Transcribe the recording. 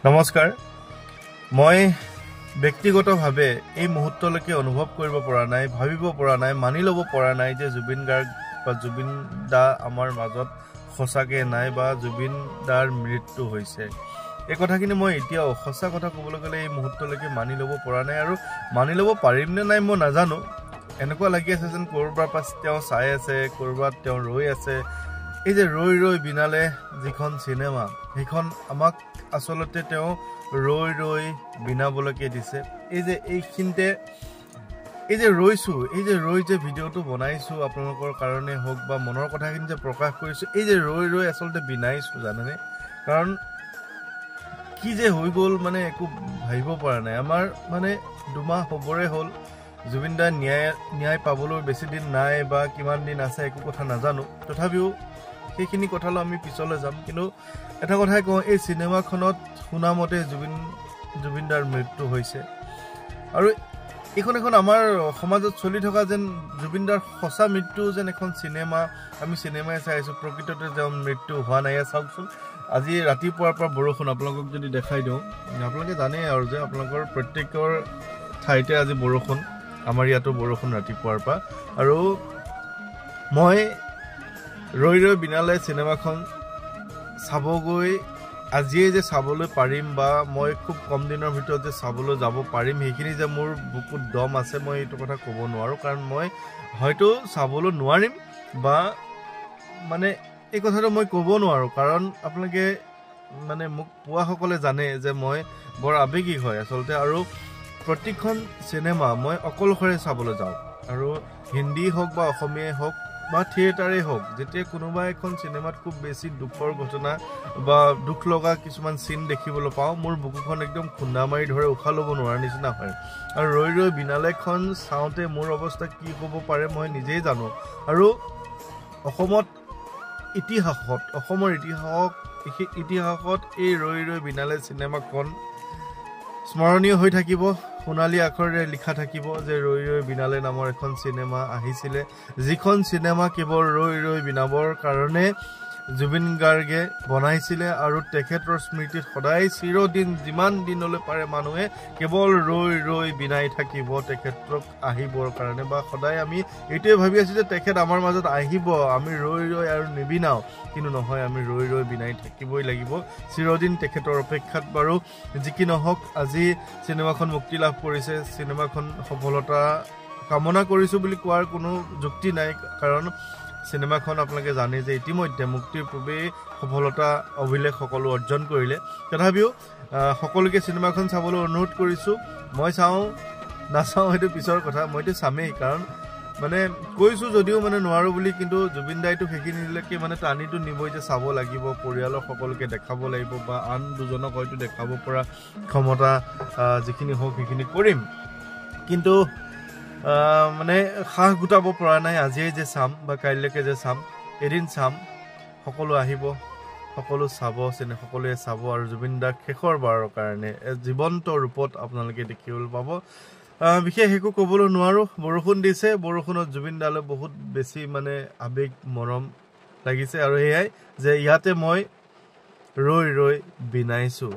নমস্কাৰ মই ব্যক্তিগতভাৱে এই মুহূৰ্তলৈকে অনুভৱ কৰিব পৰা নাই ভাবিব পৰা নাই মানি ল'ব পৰা নাই যে জুবিন গাৰ্গ বা জুবিন দা আমাৰ মাজত সঁচাকৈ নাই বা জুবিন দাৰ মৃত্যু হৈছে এই কথাখিনি মই এতিয়াও সঁচা কথা ক'বলৈ গ'লে এই মুহূৰ্তলৈকে মানি ল'ব পৰা নাই আৰু মানি ল'ব পাৰিম নে নাই মই নাজানো এনেকুৱা লাগি আছে যেন ক'ৰবাৰ পৰা তেওঁ চাই আছে ক'ৰবাত তেওঁ ৰৈ আছে এই যে ৰৈ ৰৈ বিনালে যিখন চিনেমা সেইখন আমাক আসলতে তেওঁ ৰৈ ৰৈ বিনাবলৈকে দিছে এই যে এইখিনতে এই যে ৰৈছো এই যে ৰৈ যে ভিডিঅ'টো বনাইছো আপোনালোকৰ কাৰণে হোক বা মনৰ কথাখিনি যে প্ৰকাশ কৰিছো এই যে ৰৈ ৰৈ আসলতে বিনাইছো জানেনে কাৰণ কি যে হৈ গ'ল মানে একো ভাবিব পৰা নাই আমাৰ মানে দুমাহ হ'বৰে হ'ল জুবিন দা ন্যায় পাবলৈ বেছি দিন নাই বা কিমান দিন আছে একো কথা নাজানো তথাপিও সেইখিনি কথালৈ আমি পিছলৈ যাম কিন্তু এটা কথাই কওঁ এই চিনেমাখনত শুনামতে জুবিন দাৰ মৃত্যু হৈছে আৰু এখন আমাৰ সমাজত চলি থকা যেন জুবিন দাৰ সঁচা মৃত্যু যেন এখন চিনেমা আমি চিনেমাই চাই আছো প্ৰকৃততে যেন মৃত্যু হোৱা নাই চাওকচোন আজি ৰাতিপুৱাৰ পৰা বৰষুণ আপোনালোকক যদি দেখাই দিওঁ আপোনালোকে জানে আৰু যে আপোনালোকৰ প্ৰত্যেকৰ ঠাইতে আজি বৰষুণ আমাৰ ইয়াতো বৰষুণ ৰাতিপুৱাৰ পৰা আৰু মই ৰৈ ৰৈ বিনালে চিনেমাখন চাবগৈ আজিয়ে যে চাবলৈ পাৰিম বা মই খুব কম দিনৰ ভিতৰত যে চাবলৈ যাব পাৰিম সেইখিনি যে মোৰ বুকুত দম আছে মই এইটো কথা ক'ব নোৱাৰোঁ কাৰণ মই হয়তো চাবলৈ নোৱাৰিম বা মানে এই কথাটো মই ক'ব নোৱাৰোঁ কাৰণ আপোনালোকে মানে মোক পোৱাসকলে জানে যে মই বৰ আৱেগিক হয় আচলতে আৰু প্ৰত্যেকখন চিনেমা মই অকলশৰে চাবলৈ যাওঁ আৰু হিন্দী হওক বা অসমীয়াই হওক বা থিয়েটাৰেই হওক যেতিয়া কোনোবা এখন চিনেমাত খুব বেছি দুখৰ ঘটনা বা দুখ লগা কিছুমান চিন দেখিবলৈ পাওঁ মোৰ বুকুখন একদম খুন্দা মাৰি ধৰে উশাহ ল'ব নোৱাৰা নিচিনা হয় আৰু ৰৈ ৰৈ বিনালেখন চাওঁতে মোৰ অৱস্থা কি হ'ব পাৰে মই নিজেই জানো আৰু অসমৰ ইতিহাসত এই ৰৈ ৰৈ বিনালে চিনেমাখন স্মৰণীয় হৈ থাকিব সোণালী আখৰেৰে লিখা থাকিব যে ৰৈ ৰৈ বিনালে নামৰ এখন চিনেমা আহিছিলে যিখন চিনেমা কেৱল ৰৈ ৰৈ বিনাবৰ কাৰণে জুবিন গাৰ্গে বনাইছিলে আৰু তেখেতৰ স্মৃতিত সদায় চিৰদিন যিমান দিনলৈ পাৰে মানুহে কেৱল ৰৈ ৰৈ বিনাই থাকিব তেখেতক আহিবৰ কাৰণে বা সদায় আমি এইটোৱে ভাবি আছো যে তেখেত আমাৰ মাজত আহিব আমি ৰৈ ৰৈ আৰু নিবিনাও কিন্তু নহয় আমি ৰৈ ৰৈ বিনাই থাকিবই লাগিব চিৰদিন তেখেতৰ অপেক্ষাত বাৰু যি কি নহওক আজি চিনেমাখন মুক্তি লাভ কৰিছে চিনেমাখন সফলতা কামনা কৰিছো বুলি কোৱাৰ কোনো যুক্তি নাই কাৰণ চিনেমাখন আপোনালোকে জানে যে ইতিমধ্যে মুক্তিৰ পূৰ্বেই সফলতা অভিলেখ সকলো অৰ্জন কৰিলে তথাপিও সকলোকে চিনেমাখন চাবলৈ অনুৰোধ কৰিছোঁ মই চাওঁ নাচাওঁ সেইটো পিছৰ কথা মইতো চামেই কাৰণ মানে কৈছোঁ যদিও মানে নোৱাৰোঁ বুলি কিন্তু জুবিন দাইতো সেইখিনিলৈকে মানে টানিটো নিবই যে চাব লাগিব পৰিয়ালৰ সকলোকে দেখাব লাগিব বা আন দুজনক হয়তো দেখাব পৰা ক্ষমতা যিখিনি হওক সেইখিনি কৰিম কিন্তু মানে সাহ গোটাব পৰা নাই আজিয়ে যে চাম বা কাইলৈকে যে চাম এদিন চাম সকলো আহিব সকলো চাব সকলোৱে চাব আৰু জুবিন দাক শেষৰ বাৰৰ কাৰণে জীৱন্ত ৰূপত আপোনালোকে দেখিবলৈ পাব বিশেষ একো ক'বলৈ নোৱাৰোঁ বৰষুণ দিছে বৰষুণত জুবিন দালৈ বহুত বেছি মানে আৱেগ মৰম লাগিছে আৰু সেয়াই যে ইয়াতে মই ৰৈ ৰৈ বিনাইছোঁ